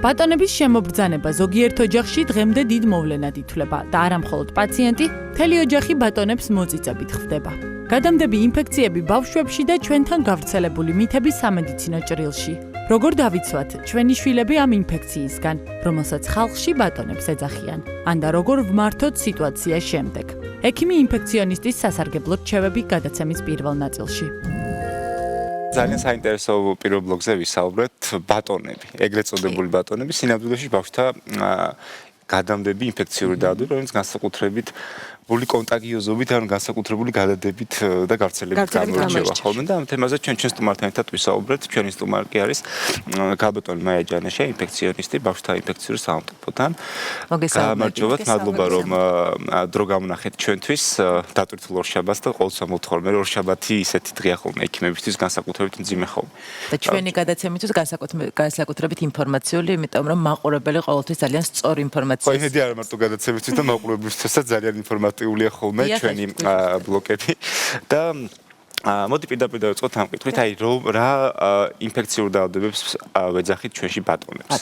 ბატონების შემობრძანება ზოგიერთ ოჯახში დღემდე დიდ მოვლენად ითვლება და არა მხოლოდ პაციენტი, მთელი ოჯახი ბატონებს მოწიწებით ხვდება. გადამდები ინფექციები ბავშვებში და ჩვენთან გავრცელებული მითების სამედიცინო ჭრილში. როგორ დავიცვათ ჩვენი შვილები ამ ინფექციისგან, რომელსაც ხალხში ბატონებს ეძახიან, ან და როგორ ვმართოთ სიტუაცია შემდეგ. ექიმი ინფექციონისტის სასარგებლო რჩევები გადაცემის პირველ ნაწილში. ძალიან საინტერესო პირველ ბლოგზე ვისაუბრეთ ბატონები, ეგრეთ წოდებული ბატონები, სინამდვილეში ბავშვთა გადამდები ინფექციური დაავადება, რომელიც განსაკუთრებით ბული კონტაგიოზობით, ანუ განსაკუთრებული გადადებით და გავრცელებით გამოირჩევა ხოლმე და ამ თემაზე ჩვენ სტუმართან ერთად ვისაუბრეთ. ჩვენი სტუმარი კი არის გაბატონი მაია ჯანაშია, ინფექციონისტი ბავშვთა ინფექციური საავადმყოფოდან. გამარჯობათ, მადლობა რომ დრო გამონახეთ ჩვენთვის. დატვირთულ ორშაბათს და ყოველთვის მოვთხოვთ, მე ორშაბათი ისეთი დღეა ხოლმე ექიმებისთვის განსაკუთრებით მძიმე ხოლმე. და ჩვენი გადაცემისთვის განსაკუთრებით ინფორმაციული, იმიტომ რომ მაყურებელი ყოველთვის ძალიან სწორი ინფორმაცია. ხო, იმედი არა მარტო გადაცემისთვის და მაყურებელთვისაც ძალიან ინფორმატიულია ხოლმე ჩვენი ბლოკები და მოდი პირდაპირ დავიწყოთ ამ კითხვით, აი რა ინფექციურ დაავადებებს ვეძახით ჩვენში ბატონებს.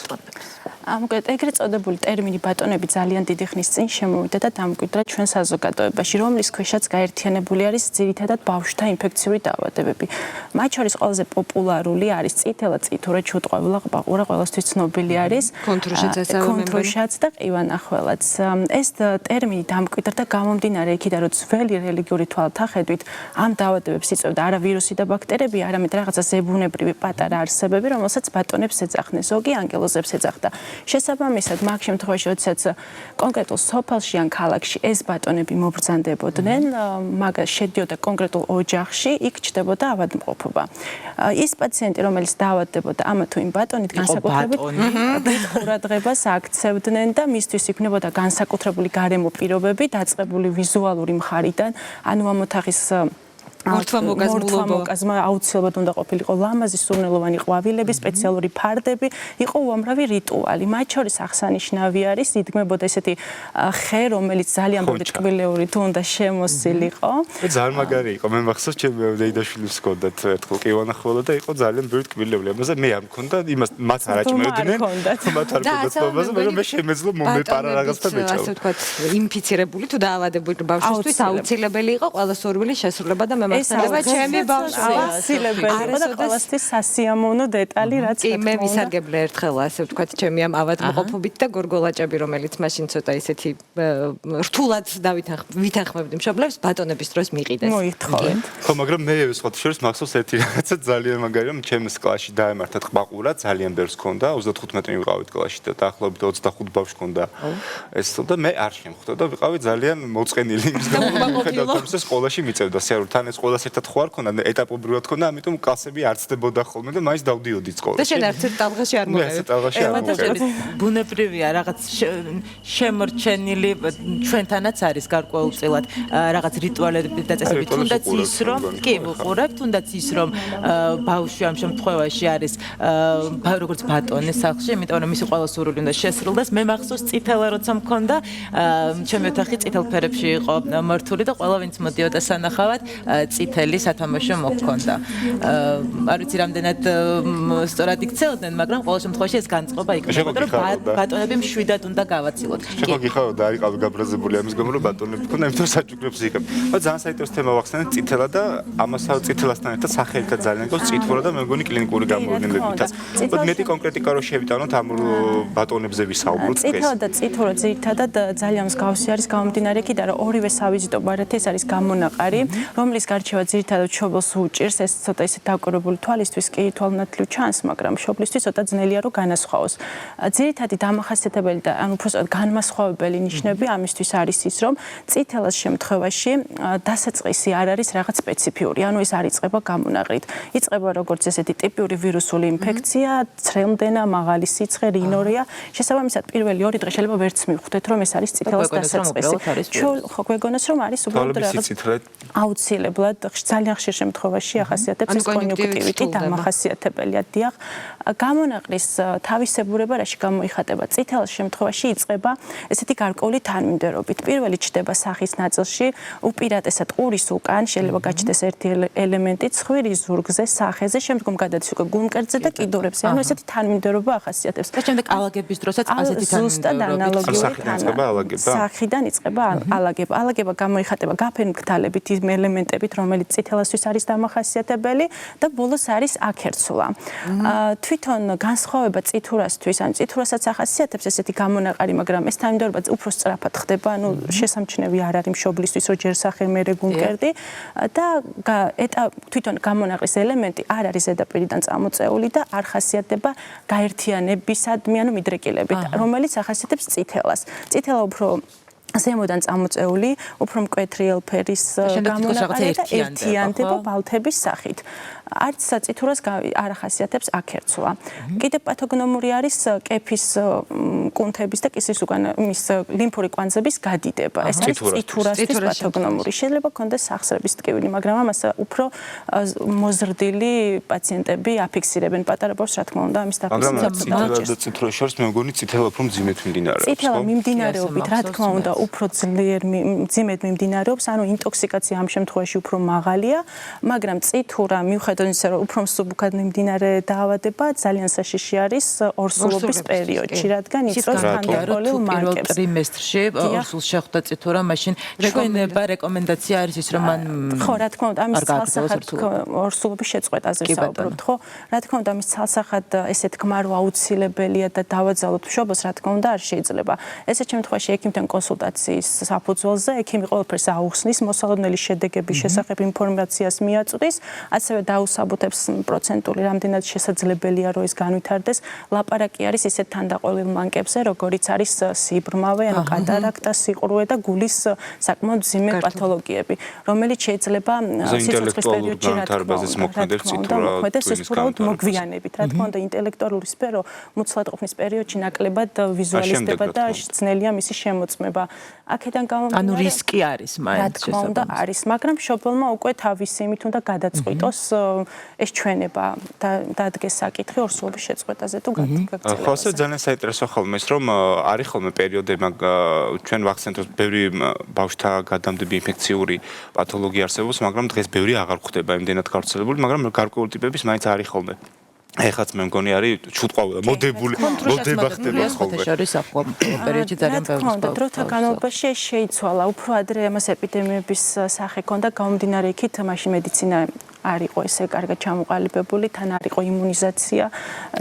ამგვარად ეგრეთ წოდებული ტერმინი ბატონები ძალიან დიდი ხნის წინ შემოვიდა და დამკვიდრა ჩვენ საზოგადოებაში, რომლის ქვეშაც გაერთიანებული არის ძირითადად ბავშვთა ინფექციური დაავადებები. მათ შორის ყველაზე პოპულარული არის წითელა წითურა, ჩუტყვავილა, ყბაყურა, ყველასთვის ცნობილი არის. კონტრუშაც და ყივანახველაც. ეს ტერმინი დამკვიდრდა გამომდინარე იქიდან, რომ ძველი რელიგიური თვალთახედვით ამ დაავადებებს იწვევდა არა ვირუსი და ბაქტერიები, არამედ რაღაცა ზებუნებრივი პატარა არსებები, რომელსაც ბატონებს ეძახდნენ. ზოგი ანგელოზებს ეძახდა. შესაბამისად, მაგ შემთხვევაში, როდესაც კონკრეტულ სოფელში ან ქალაქში ეს ბატონები მობრძანდებოდნენ, მაგას შედიოდა კონკრეტულ ოჯახში, იქ ჩნდებოდა ავადმყოფობა. ის პაციენტი, რომელიც დაავადდებოდა ამა თუ იმ ბატონით, განსაკუთრებით ყურადღებას აქცევდნენ და მისთვის იქნებოდა განსაკუთრებული გარემო პირობები, დაწყებული ვიზუალური მხარიდან, ანუ ამ ოთახის მორთვა-მოკაზმულობა აუცილებლად უნდა ყოფილიყო ლამაზი სურნელოვანი ყვავილები, სპეციალური ფარდები, იყო უამრავი რიტუალი. მათ შორის აღსანიშნავი არის, იდგმებოდა ესეთი ხე, რომელიც ძალიან ბევრი ტკბილეურით უნდა შემოსილიყო. ძალიან მაგარი იყო. მე მახსოვს, ჩემი დეიდაშვილის ჰქონდათ ერთხელ ყივანახველა და იყო ძალიან ბევრი ტკბილეული. ამაზე მე არ მქონდა, იმას მათ არ აჭმევდნენ. მათ არ მქონდათ თომაზე, მაგრამ მე შემეძლო მომეპარა რაღაცა მეჭამა. ასე ვთქვათ, ინფიცირებული თუ დაავადებული ბავშვისთვის აუცილებელი იყო ყველა სურვილის შესრულება და ესაა ჩემი ბავშვი აუცილებელი და ყველასთვის სასიამოვნო დეტალი რაც მე ვისარგებლე ერთხელ ასე ვთქვათ ჩემი ამ ავადმყოფობით და გორგოლაჭები რომელიც მაშინ ცოტა ისეთი რთულად ვითანხმებდი მშობლებს ბატონების დროს მიყიდეს მოითხოვეთ ხო მაგრამ მე სხვა შორის მახსოვს ერთი რაღაცა ძალიან მაგარი რომ ჩემს კლასში დაემართათ ყბაყურა ძალიან ბევრს ქონდა 35 ვიყავით კლასში და დაახლოებით 25 ბავშვი ქონდა ეს და მე არ შემხვდა და ვიყავი ძალიან მოწყენილი იმის გამო ხედავთ რომ სკოლაში მიწევდა სიარულთან ეს ყველას ერთად ხო არ ქონდა ეტაპობრივად ქონდა ამიტომ კლასები არ ცდებოდა ხოლმე და მაინც დავდიოდი სკოლაში და შენ ერთ ტალღაში არ მოვიდე ბუნებრივია რაღაც შემორჩენილი ჩვენთანაც არის გარკვეულწილად რაღაც რიტუალები და წესები თუნდაც ის რომ კი ვუყურებ თუნდაც ის რომ ბავშვი ამ შემთხვევაში არის როგორც ბატონი სახლში იმიტომ რომ მისი ყველა სურვილი უნდა შესრულდეს მე მახსოვს წითელა როცა მქონდა ჩემი ოთახი წითელ ფერებში იყო მორთული და ყველა ვინც მოდიოდა სანახავად წითელი სათამაშო მოქონდა. არ ვიცი რამდენად სწორად იქცეოდნენ, მაგრამ ყოველ შემთხვევაში ეს განწყობა იქნებოდა, რომ ბატონები მშვიდად უნდა გავაცილოთ. შეგო გიხარო და არიყავი გაბრაზებული ამის გამო რომ ბატონები ქონდა, იმიტომ საჭუქრებს იქებ. მაგრამ ძალიან საინტერესო თემა ვახსენეთ წითელა და ამასავე წითელასთან ერთად სახელითაც ძალიან გავს წითურა და მე მგონი კლინიკური გამოვლენებითაც. მაგრამ მეტი კონკრეტიკა რო შევიტანოთ ამ ბატონებზე ვისაუბროთ დღეს. წითელა და წითურა ძირითადად ძალიან მსგავსი არის გამომდინარე იქიდან, რომ ორივე სავიზიტო ბარათი ეს არის გამონაყარი, რომლის გარჩევა ძირითადად მშობელს უჭირს, ეს ცოტა ისე დაკვირვებული თვალისთვის კი თვალნათლივ ჩანს, მაგრამ მშობლისთვის ცოტა ძნელია რომ განასხვაოს. ძირითადი დამახასიათებელი და ანუ უბრალოდ განმასხვავებელი ნიშნები ამისთვის არის ის, რომ წითელას შემთხვევაში დასაწყისი არ არის რაღაც სპეციფიური, ანუ ეს არ იწყება გამონაყრით. იწყება როგორც ესეთი ტიპიური ვირუსული ინფექცია, ცრემლდენა, მაღალი სიცხე, რინორია. შესაბამისად, პირველი 2 დღე შეიძლება ვერც მივხვდეთ, რომ ეს არის წითელას დასაწყისი. ხო, გვეგონოს რომ არის უბრალოდ რაღაც აუცილებლად ნაკლებად ძალიან ხშირ შემთხვევაში ახასიათებს ეს კონიუნქტივიტი დამახასიათებელია. დიახ, გამონაყრის თავისებურება რაში გამოიხატება? წითელ შემთხვევაში იწყება ესეთი გარკვეული თანმიმდევრობით. პირველი ჩდება სახის ნაწილში, უპირატესად ყურის უკან, შეიძლება გაჩნდეს ერთი ელემენტი ცხვირის ზურგზე, სახეზე, შემდგომ გადადის უკვე გულმკერდზე და კიდურებზე. ანუ ესეთი თანმიმდევრობა ახასიათებს. და შემდეგ ალაგების დროსაც ასეთი ზუსტად ანალოგიური სახიდან იწყება ალაგება. ალაგება გამოიხატება გაფერმგდალებით იმ ელემენტებით, რომელიც წითელასთვის არის დამახასიათებელი და ბოლოს არის აქერცვლა. თვითონ განსხვავება წითურასთვის, ანუ წითურასაც ახასიათებს ესეთი გამონაყარი, მაგრამ ეს თანმიმდევრობა უფრო სწრაფად ხდება, ანუ შესამჩნევი არ არის მშობლისთვის, რომ ჯერ სახე მერე გულმკერდი და თვითონ გამონაყრის ელემენტი არ არის ზედაპირიდან წამოწეული და არ ხასიათდება გაერთიანებისადმი, ანუ მიდრეკილებით, რომელიც ახასიათებს წითელას. წითელა უფრო ზემოდან წამოწეული, უფრო მკვეთრი ელფერის გამონაყარი და ერთიანდება ბალთების სახით. არც წითურას არ ახასიათებს აქერცვლა. კიდევ პათოგნომური არის კეფის კუნთების და კისრის უკან მის ლიმფური კვანძების გადიდება. ეს არის წითურასთვის პათოგნომური. შეიძლება კონდეს სახსრების ტკივილი, მაგრამ ამას უფრო მოზრდილი პაციენტები აფიქსირებენ პატარა ბავშვს, რა თქმა უნდა, ამის დაფიქსირება. მაგრამ წითელა და წითურის შორის მე მგონი წითელა უფრო მძიმედ მიმდინარეობს. წითელა მიმდინარეობით, რა თქმა უნდა, უფრო ძლიერ მძიმედ მიმდინარეობს, ანუ ინტოქსიკაცია ამ შემთხვევაში უფრო მაღალია, მაგრამ წითურა მიუხედავად ისე რომ უფრო მსუბუქად მიმდინარე დაავადება ძალიან საშიში არის ორსულობის პერიოდში, რადგან იწვევს თანდაყოლილ მარკებს. პირველ ტრიმესტრში ორსულს შეხვდა წითურა, მაშინ ჩვენება რეკომენდაცია არის ის რომ მან ხო, რა თქმა უნდა, ამის ცალსახად ორსულობის შეწყვეტაზე ვსაუბრობთ, ხო? რა თქმა უნდა, ამის ცალსახად ესეთ გმარვა აუცილებელია და დავაძალოთ მშობელს, რა თქმა უნდა, არ შეიძლება. ესეთ შემთხვევაში ექიმთან კონსულტაციის საფუძველზე ექიმი ყველაფერს აუხსნის, მოსალოდნელი შედეგების შესახებ ინფორმაციას მიაწვდის, ასევე დაუსაბუთებს პროცენტული რამდენად შესაძლებელია რომ ის განვითარდეს. ლაპარაკი არის ისეთ თანდაყოლილ მანკებზე, როგორიც არის სიბრმავე, ანუ კატარაქტა, სიყრუე და გულის საკმაოდ მძიმე პათოლოგიები, რომელიც შეიძლება სიცოცხლის პერიოდში განვითარებაზეც მოქმედებს უბრალოდ მოგვიანებით. რა თქმა უნდა, ინტელექტუალური სფერო მუცლად ყოფნის პერიოდში ნაკლებად ვიზუალიზდება და ძნელია მისი შემოწმება. აქედან გამომდინარე, ანუ რისკი არის მაინც. რა თქმა უნდა, არის, მაგრამ მშობელმა უკვე თავისი იმით უნდა გადაწყვიტოს ეს ჩვენება და დადგეს საკითხი ორსულობის შეწყვეტაზე თუ გაგრძელებაზე. ხო, ასე ძალიან საინტერესო ხოლმე ის რომ არის ხოლმე პერიოდები ჩვენ ვახსენებთ ბევრი ბავშვთა გადამდები ინფექციური პათოლოგია არსებობს, მაგრამ დღეს ბევრი აღარ გვხდება იმდენად გავრცელებული, მაგრამ გარკვეული ტიპების მაინც არის ხოლმე. ეხაც მე მგონი არის ჩუტყვა მოდებული ხდება ხოლმე. შორის ახლა პერიოდში ძალიან ბევრი ბავშვი. დროთა განმავლობაში შეიცვალა, უფრო ადრე ამას ეპიდემიების სახე ჰქონდა გამომდინარე იქით, მაშინ მედიცინა არ იყო ესე კარგად ჩამოყალიბებული, თან არ იყო იმუნიზაცია,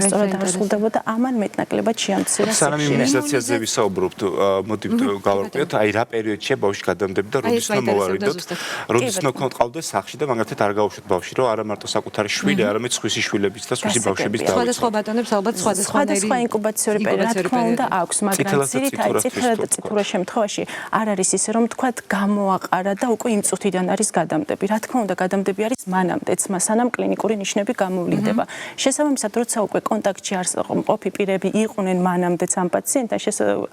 სწორად არ სრულდებოდა, ამან მეტნაკლებად შეამცირა. სანამ იმუნიზაციაზე ვისაუბრობთ, მოდი გავარკვიოთ, აი რა პერიოდშია ბავშვი გადამდები და როდის უნდა მოვარიდოთ, როდის უნდა ყავდეს სახლში და მაგათაც არ გავუშვათ ბავშვი, რომ არა მარტო საკუთარი შვილი, არამედ სხვისი შვილების და სხვისი ბავშვების და სხვადასხვა ბატონებს ალბათ სხვადასხვა ინკუბაციური პერიოდი, რა თქმა უნდა, აქვს, მაგრამ წითელ და წითურას შემთხვევაში არ არის ისე, რომ თქვათ გამოაყარა და უკვე იმ წუთიდან არის გადამდები. რა თქმა უნდა, გადამდები არის სანამ კლინიკური ნიშნები გამოვლინდება. შესაბამისად, როცა უკვე კონტაქტში მყოფი პირები იყვნენ მანამდეც ამ პაციენტთან,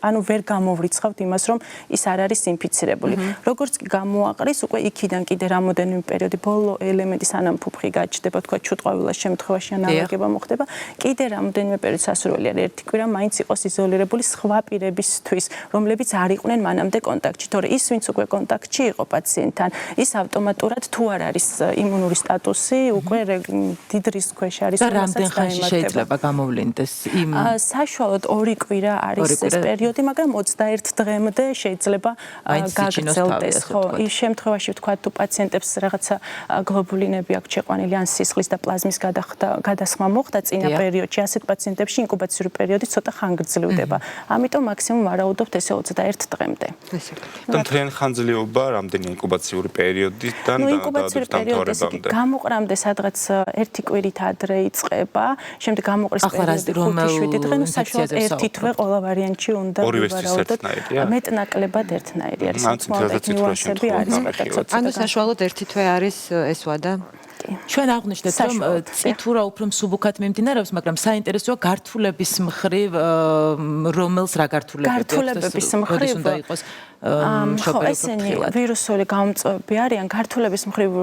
ანუ ვერ გამოვრიცხავთ იმას, რომ ის არ არის ინფიცირებული. როგორც კი გამოაყრის, უკვე იქიდან კიდე რამოდენიმე პერიოდი ბოლო ელემენტი სანამ ფუფხი გაჩნდება, თქვა ჩუტყავილას შემთხვევაში ანალოგება მოხდება, კიდე რამოდენიმე პერიოდი სასურველი არის ერთი კვირა, მაინც იყოს იზოლირებული სხვა პირებისთვის, რომლებიც არ იყვნენ მანამდე კონტაქტში. თორე ის, ვინც უკვე კონტაქტში იყო პაციენტთან, ის ავტომატურად თუ არ არის იმუნური სტატუსი უკვე დიდ რისკს ქვეშ არის. და რამდენ ხანში შეიძლება გამოვლინდეს იმ საშუალოდ 2 კვირა არის ეს პერიოდი, მაგრამ 21 დღემდე შეიძლება გაგრძელდეს. ხო, ის შემთხვევაში ვთქვა თუ პაციენტებს რაღაცა გლობულინები აქვს შეყვანილი ან სისხლის და პლაზმის გადასხმა მოხდა წინა პერიოდში, ასეთ პაციენტებში ინკუბაციური პერიოდი ცოტა ხანგრძლივდება. ამიტომ მაქსიმუმ ვარაუდობთ ესე 21 დღემდე. და მთლიანი ხანძრიობა რამდენი ინკუბაციური პერიოდიდან დამთავრებამდე? გამოყრამდე სადღაც 1 კვირით ადრე იწყება, შემდეგ გამოყრის პერიოდი 5-7 დღე, ნუ საშუალოდ 1 თვე ყველა ვარიანტში უნდა ვივარაუდოთ. მეტნაკლებად ერთნაირი არის. ნიუანსები არის პატარცოცი. ანუ საშუალოდ 1 თვე არის ეს ვადა. ჩვენ აღვნიშნეთ, რომ წითურა უფრო მსუბუქად მიმდინარეობს, მაგრამ საინტერესოა გართულების მხრივ, რომელს რა გართულებები გართულებების მხრივ უნდა იყოს მშობელი ესენი ვირუსული გამომწვევები არიან ქართულების მხრივ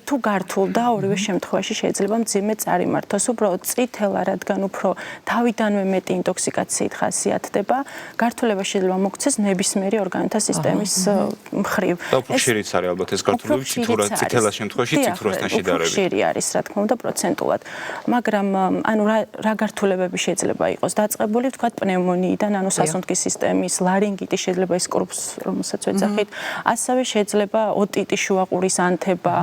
თუ გართულდა ორივე შემთხვევაში შეიძლება მძიმე წარიმართოს უბრალოდ წითელა რადგან უფრო თავიდანვე მეტი ინტოქსიკაციით ხასიათდება გართულება შეიძლება მოქცეს ნებისმიერი ორგანოთა სისტემის მხრივ და უფრო ხშირიც არის ალბათ ეს გართულები წითელა შემთხვევაში წითურასთან შედარებით ხშირი არის რა თქმა უნდა პროცენტულად მაგრამ ანუ რა გართულებები შეიძლება იყოს დაწყებული ვთქვათ პნევმონიიდან ანუ სასუნთქის სისტემის ლარინგიტი შეიძლება ის კრუპს რომელსაც ვეძახით ასევე შეიძლება ოტიტი შუაყურის ანთება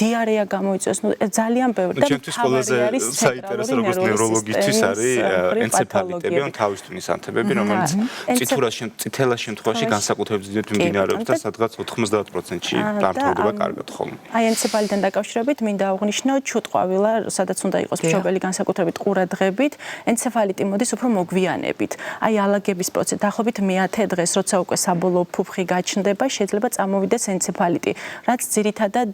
დიარეა გამოიწვევს ნუ ძალიან ბევრი და ჩემთვის ყველაზე საინტერესო როგორც ნევროლოგისთვის არის ენცეფალიტები ან თავის ტვინის ანთებები რომელიც წითელა შემთხვევაში განსაკუთრებით დიდ მიმდინარეობს და სადღაც 90%-ში დამთავრდება კარგად ხოლმე აი ენცეფალიტთან დაკავშირებით მინდა აღვნიშნო ჩუტყვავილა სადაც უნდა იყოს მშობელი განსაკუთრებით ყურადღებით ენცეფალიტი მოდის უფრო მოგვიანებით აი ალაგების პროცესი დაახლოებით მე-10 დღეს როცა უკვე საბოლოო ფუფხი გაჩნდება შეიძლება წამოვიდეს ენცეფალიტი რაც ძირითადად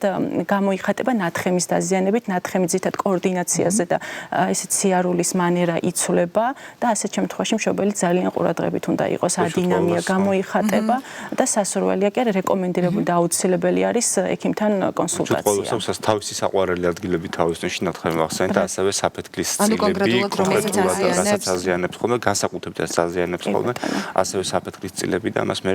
გამოიხატება ნათხემის დაზიანებით ნათხემი ძირითადად კოორდინაციაზე და ესეც სიარულის მანერა იცვლება და ასეთ შემთხვევაში მშობელი ძალიან ყურადღებით უნდა იყოს ადინამია გამოიხატება და სასურველია კი არა რეკომენდირებული და აუცილებელი არის ექიმთან კონსულტაცია ჩუტყვალს თავისი საყვარელი ადგილები თავის ტვინში ნათხემი ახსენეთ და ასევე საფეთქლის წილები კონკრეტულად აზიანებს ხოლმე განსაკუთრებით აზიანებს ხოლმე ასევე საფეთქლის წილები და ამას მე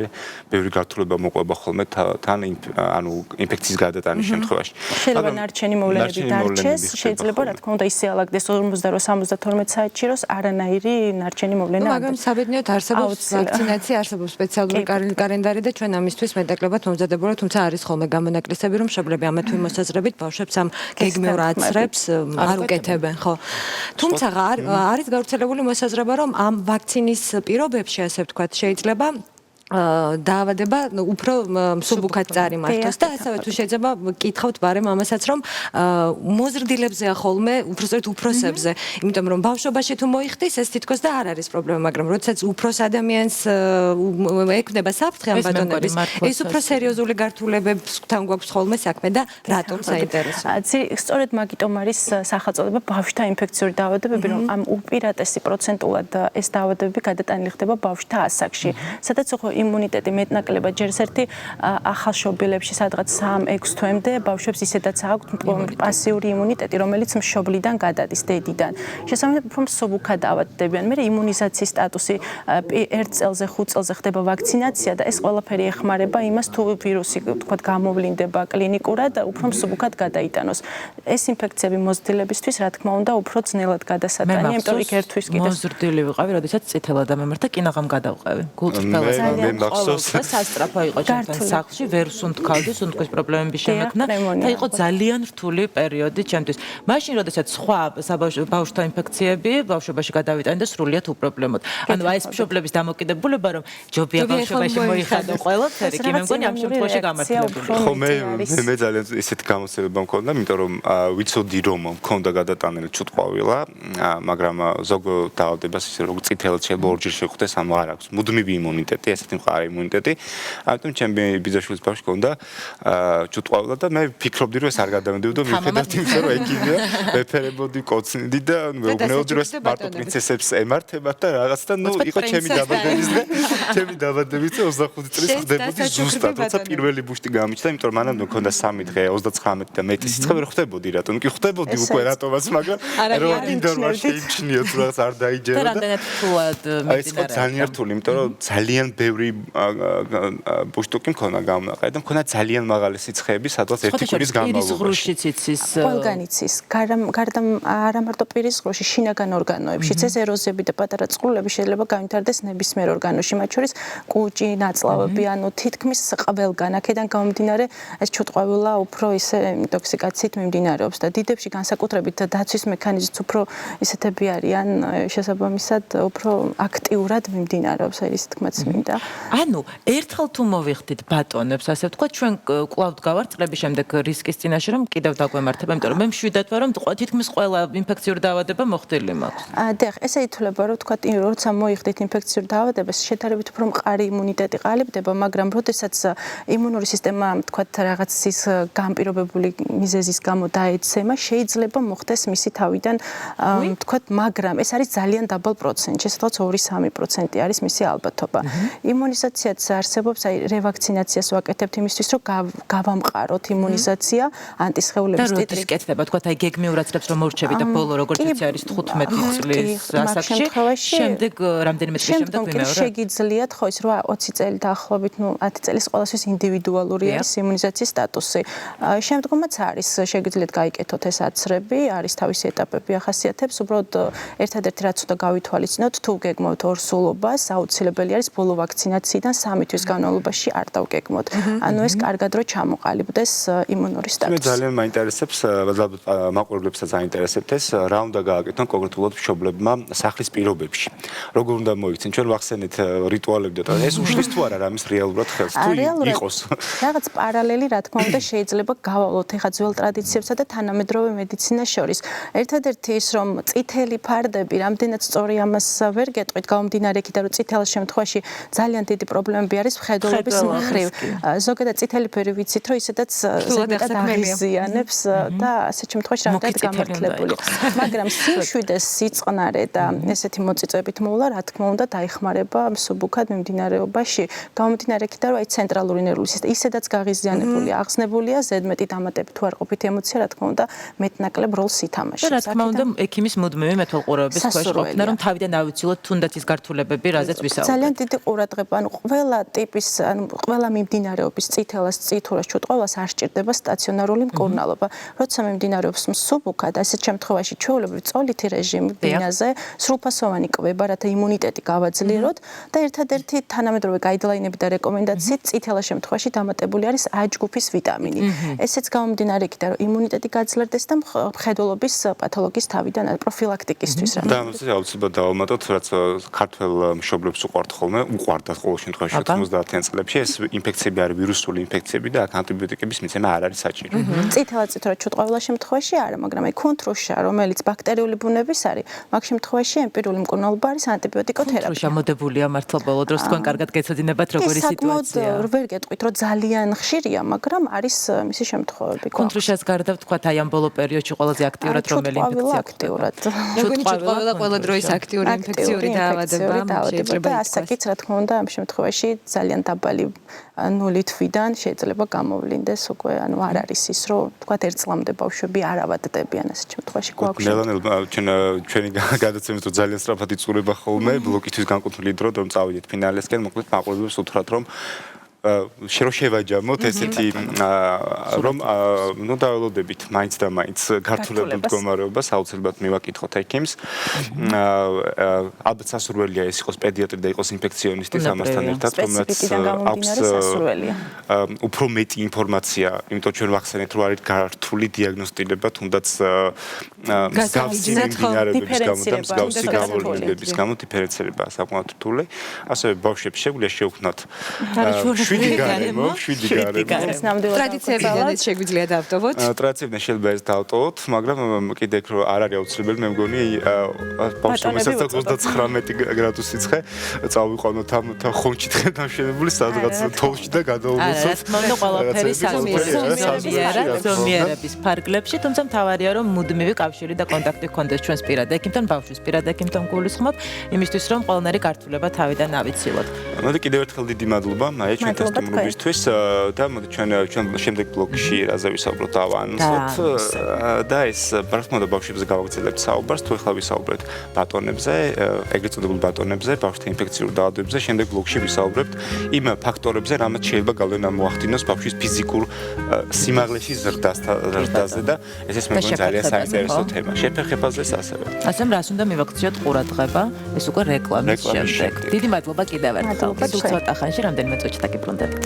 ბევრი გართულება მოყვება ხოლმე თან ანუ ინფექციის გადატანის შემთხვევაში შეიძლება ნარჩენი მოვლენები დარჩეს შეიძლება რა თქმა უნდა ისე ალაგდეს 48-72 საათში როს არანაირი ნარჩენი მოვლენა მაგრამ საბედნიეროდ არსებობს ვაქცინაცია არსებობს სპეციალური კალენდარი და ჩვენ ამისთვის მეტაკლებად მომზადებულა თუმცა არის ხოლმე გამონაკლისები რომ მშობლები ამა თუ იმ მოსაზრებით ბავშვებს ამ გეგმიურ აცრებს არ უკეთებენ ხო თუმცა არის გავრცელებული მოსაზრება რომ ამ ვაქცინის პირობებში ასე ვთქვათ შეიძლება დაავადება უფრო მსუბუქად წარიმართოს და ასევე თუ შეიძლება გითხავთ ბარემ ამასაც რომ მოზრდილებზეა ხოლმე უბრალოდ უფროსებზე იმიტომ რომ ბავშვობაში თუ მოიხდის ეს თითქოს და არ არის პრობლემა მაგრამ როდესაც უფროს ადამიანს ექნება საფრთხე ამ ბატონების ეს უფრო სერიოზული გართულებებთან გვაქვს ხოლმე საქმე და რატომ საინტერესოა სწორედ მაგიტომ არის სახელწოდება ბავშვთა ინფექციური დაავადებები რომ ამ უპირატესი პროცენტულად ეს დაავადებები გადატანილი ხდება ბავშვთა ასაკში სადაც ხო იმუნიტეტი მეტნაკლებად ჯერ ერთი ახალშობილებში სადღაც 3-6 თვემდე ბავშვებს ისედაც აქვთ პასიური იმუნიტეტი რომელიც მშობლიდან გადადის დედიდან შესაბამისად უფრო მსუბუქად დაავადდებიან მე იმუნიზაციის სტატუსი 1 წელზე 5 წელზე ხდება ვაქცინაცია და ეს ყველაფერი ეხმარება იმას თუ ვირუსი თქვათ გამოვლინდება კლინიკურად უფრო მსუბუქად გადაიტანოს ეს ინფექციები მოზრდილებისთვის რა თქმა უნდა უფრო ძნელად გადასატანია იმიტომ რომ იქ ერთვის კიდევ მოზრდილი ვიყავი როდესაც წითელა დამემართა კინაღამ გადავყევი გულწრფელად სასტრაფო იყო ჩემთან სახლში ვერ სუნთქავდი სუნთქვის პრობლემების შემექმნა და იყო ძალიან რთული პერიოდი ჩემთვის მაშინ როდესაც სხვა ბავშვთა ინფექციები ბავშვობაში გადავიტანე და სრულიად უპრობლემოდ ანუ აი ეს მშობლების დამოკიდებულება რომ ჯობია ბავშვობაში მოიხადო ყველაფერი კი მე მგონი ამ შემთხვევაში გამართლებული ხო მე ძალიან ისეთი გამოცდილება მქონდა იმიტომ რომ ვიცოდი რომ მქონდა გადატანილი ჩუტყვავილა მაგრამ ზოგ დაავადებას ისე როგორც წითელად შეიძლება ორჯერ შეხვდეს ამ არ აქვს მუდმივი იმუნიტეტი ესეთი მყარი იმუნიტეტი ამიტომ ჩემი ბიძაშვილის ბავშვი მქონდა ჩუტყვავილა და მე ფიქრობდი რომ ეს არ გადამდებოდა მიუხედავად იმისა რომ ეგინია მეფერებოდი კოცნიდი და მეუბნეოდი რომ მარტო პრინცესებს ემართებათ და რაღაც და ნუ იყო ჩემი დაბადების 25 წლის ხდებოდი ზუსტად როცა პირველი ბუშტი გამიჩნდა იმიტომ რომ მანამდე მქონდა 3 დღე 39 და მეტი სიცხე ვერ ხვდებოდი რატომ კი ხვდებოდი უკვე რატომაც მაგრამ რომ კიდევ არ შეიჩნიოთ რაღაც არ დაიჯერა და რამდენად რთულად მიმდინარეობდა ძალიან რთული იმიტომ რომ ძალიან ბევრი ბუშტუკი მქონდა გამონაყარი და მქონდა ძალიან მაღალი სიცხეები სადღაც ერთი კვირის განმავლობაში ყველგან იცის გარდა არა მარტო პირის ღრუში შინაგან ორგანოებშიც ეს ეროზები და პატარა წყლულები შეიძლება განვითარდეს ნებისმიერ ორგანოში მათ შორის კუჭი ნაწლავები ანუ თითქმის ყველგან აქედან გამომდინარე ეს ჩუტყვავილა უფრო ისე ინტოქსიკაციით მიმდინარეობს და დიდებში განსაკუთრებით დაცვის მექანიზმიც უფრო ისეთები არიან შესაბამისად უფრო აქტიურად მიმდინარეობს ის თქმაც მინდა ანუ ერთხელ თუ მოვიხდით ბატონებს ასე ვთქვათ ჩვენ კვლავ გავართ წლების შემდეგ რისკის წინაშე რომ კიდევ დაგვემართება იმიტომ რომ მე მშვიდად ვარ რომ თითქმის ყველა ინფექციური დაავადება მოხდილი მაქვს დიახ ესე ითვლება რომ ვთქვათ როცა მოიხდით ინფექციურ დაავადებას შედარებით უფრო მყარი იმუნიტეტი ყალიბდება მაგრამ როდესაც იმუნური სისტემა ვთქვათ რაღაც ის განპირობებული მიზეზის გამო დაეცემა შეიძლება მოხდეს მისი თავიდან ვთქვათ მაგრამ ეს არის ძალიან დაბალ პროცენტში სადღაც 2-3% არის მისი ალბათობა იმუნიზაციაც არსებობს, აი რევაქცინაციას ვაკეთებთ იმისთვის, რომ გავამყაროთ იმუნიზაცია ანტისხეულების ტიტრის კეთდება, თქვა აი გეგმიურად წლებს რომ მორჩები და ბოლო როგორც იცი არის 15 წლის ასაკში, შემდეგ რამდენიმე წლის შემდეგ ვიმეორე. შეგიძლიათ ხო ის 8-20 წელი დაახლოებით, 10 წელის ყოველთვის ინდივიდუალური არის იმუნიზაციის სტატუსი. შემდგომაც არის შეგიძლიათ გაიკეთოთ ეს აცრები, არის თავისი ეტაპები ახასიათებს, უბრალოდ ერთადერთი რაც უნდა გავითვალისწინოთ, თუ გეგმავთ ორ სულობას, აუცილებელი არის ბოლო ვაქცინაციიდან 3 თვის განმავლობაში არ დავგეგმოთ. ანუ ეს კარგად რო ჩამოყალიბდეს იმუნური სტატუსი. მე ძალიან მაინტერესებს, ალბათ მაყურებლებსაც აინტერესებთ ეს, რა უნდა გააკეთონ კონკრეტულად მშობლებმა სახლის პირობებში. როგორ უნდა მოიქცენ, ჩვენ ვახსენეთ რიტუალები და ეს უშლის თუ არა რამის რეალურად ხელს თუ იყოს. რაღაც პარალელი რა თქმა უნდა შეიძლება გავავლოთ ეხა ძველ ტრადიციებსა და თანამედროვე მედიცინას შორის. ერთადერთი ის რომ წითელი ფარდები, რამდენად სწორი ამას ვერ გეტყვით, გამომდინარე იქიდან რომ წითელ შემთხვევაში ძალიან დიდი პრობლემები არის მხედველობის მხრივ. ზოგადად წითელი ფერი ვიცით რომ ისედაც ზედმეტად აღიზიანებს და ასეთ შემთხვევაში რამდენად გამართლებული. მაგრამ სიმშვიდეს სიწყნარე და ესეთი მოწიწებით მოვლა, რა თქმა უნდა დაიხმარება მსუბუქად მიმდინარეობაში. გამომდინარე იქიდან რომ აი ცენტრალური ნერვული სისტემა ისედაც გაღიზიანებული, აღზნებულია, ზედმეტი დამატებით თუ არ ყოფით ემოცია, რა თქმა უნდა მეტნაკლებ როლს ითამაშებს. რა თქმა უნდა ექიმის მუდმივი მეთვალყურეობის ქვეშ ყოფნა, რომ თავიდან ავიცილოთ თუნდაც ის გართულებები, რაზეც ვისაუბრეთ. ძალიან დიდი ყურადღება, ანუ ყველა ტიპის, ანუ ყველა მიმდინარეობის წითელას, წითურას, ჩუტყველას არ სჭირდება სტაციონარული მკურნალობა. როცა მიმდინარეობს მსუბუქად, ასეთ შემთხვევაში ჩვეულებრივ წოლითი რეჟიმი ბინაზე, სრულფასოვანი კვება, რათა იმუნიტეტი გავაძლიეროთ და ერთადერთი თანამედროვე გაიდლაინები და რეკომენდაციით წითელა შემთხვევაში დამატებული არის A ჯგუფის ვიტამინი. ესეც გამომდინარე იქიდან, რომ იმუნიტეტი გაძლიერდეს და მხედველობის პათოლოგიის თავიდან პროფილაქტიკისთვის რა. და ამაზე აუცილებლად დავამატოთ, რაც ქართველ მშობლებს უყვართ ხოლმე, უყვარდათ ყოველ შემთხვევაში 90-იან წლებში ეს ინფექციები არის ვირუსული ინფექციები და აქ ანტიბიოტიკების მიცემა არ არის საჭირო. წითელა წითურა ჩუტყველას შემთხვევაში არა, მაგრამ აი კონტრუშა, რომელიც ბაქტერიული ბუნების არის, მაგ შემთხვევაში ემპირიული მკურნალობა არის ანტიბიოტიკოთერაპია. კონტრუშა მოდებულია მართლა ბოლო დროს თქვენ კარგად გეცოდინებათ როგორი სიტუაცია. ვერ გეტყვით, რომ ძალიან ხშირია, მაგრამ არის მისი შემთხვევები. კონტრუშას გარდა ვთქვათ, აი ამ ბოლო პერიოდში ყველაზე აქტიურად რომელი ინფექცია აქტიურად. ჩუტყველა ყველა დროის აქტიური ინფექციური დაავადება. და ასაკიც რა თქმა უნდა ამ შემთხვევაში ძალიან დაბალი 0 თვიდან შეიძლება გამოვლინდეს უკვე, ანუ არ არის ის, რომ ვთქვათ 1 წლამდე ბავშვები არ ავადდებიან ასეთ შემთხვევაში გვაქვს. ჩვენი გადაცემის დრო ძალიან სწრაფად იწურება ხოლმე, ბლოკისთვის განკუთვნილი დრო, რომ წავიდეთ ფინალისკენ, მოკლედ მაყურებლებს უთხრათ, რომ შევაჯამოთ ესეთი რომ ნუ დაველოდებით მაინც და მაინც გართულებულ მდგომარეობას აუცილებლად მივაკითხოთ ექიმს. ალბათ სასურველია ეს იყოს პედიატრი და იყოს ინფექციონისტი ამასთან ერთად, რომელიც აქვს უფრო მეტი ინფორმაცია, იმიტომ ჩვენ ვახსენეთ რომ არის გართული დიაგნოსტირება, თუნდაც მსგავსი მიმდინარეობების გამო და მსგავსი გამოვლინების გამო დიფერენცირება საკმაოდ რთული. ასევე ბავშვებს შეგვიძლია შევქმნათ 7 გარემო. ტრადიციებიდან შეგვიძლია დავტოვოთ. ტრადიციებიდან შეიძლება ეს დავტოვოთ, მაგრამ კიდე იქ რომ არ არის აუცილებელი, მე მგონი ბავშვებსაც 39 გრადუსი ცხე წავიყვანოთ ამ ხონჩი დღე დამშვენებული სადღაც თოლში და გადავულოცოთ. რა თქმა უნდა ყველაფერი ზომიერების ფარგლებში, თუმცა მთავარია რომ მუდმივი კავშირი და კონტაქტი გქონდეს ჩვენს პირად ექიმთან, ბავშვის პირად ექიმთან გულისხმობ, იმისთვის რომ ყველანაირი გართულება თავიდან ავიცილოთ. მოდი კიდევ ერთხელ დიდი მადლობა მაია ჩვენთან სტუმრობისთვის და მოდი ჩვენ შემდეგ ბლოკში რაზე ვისაუბროთ ავანსოთ და ეს ბარხმოდა ბავშვებზე გავაგრძელებთ საუბარს, თუ ახლა ვისაუბრეთ ბატონებზე, ეგრეთ წოდებულ ბატონებზე, ბავშვთა ინფექციურ დაავადებებზე, შემდეგ ბლოკში ვისაუბრებთ იმ ფაქტორებზე, რამაც შეიძლება გავლენა მოახდინოს ბავშვის ფიზიკურ სიმაღლეში ზრდაზე და ეს მე მგონი ძალიან საინტერესო თემა. შეფერხებაზეც ასევე. ასე რომ რას უნდა მივაქციოთ ყურადღება, ეს უკვე რეკლამის შემდეგ. დიდი მადლობა კიდევ ერთხელ. უცბად ახანში რამდენიმე წუთში დაგიბრუნდებით.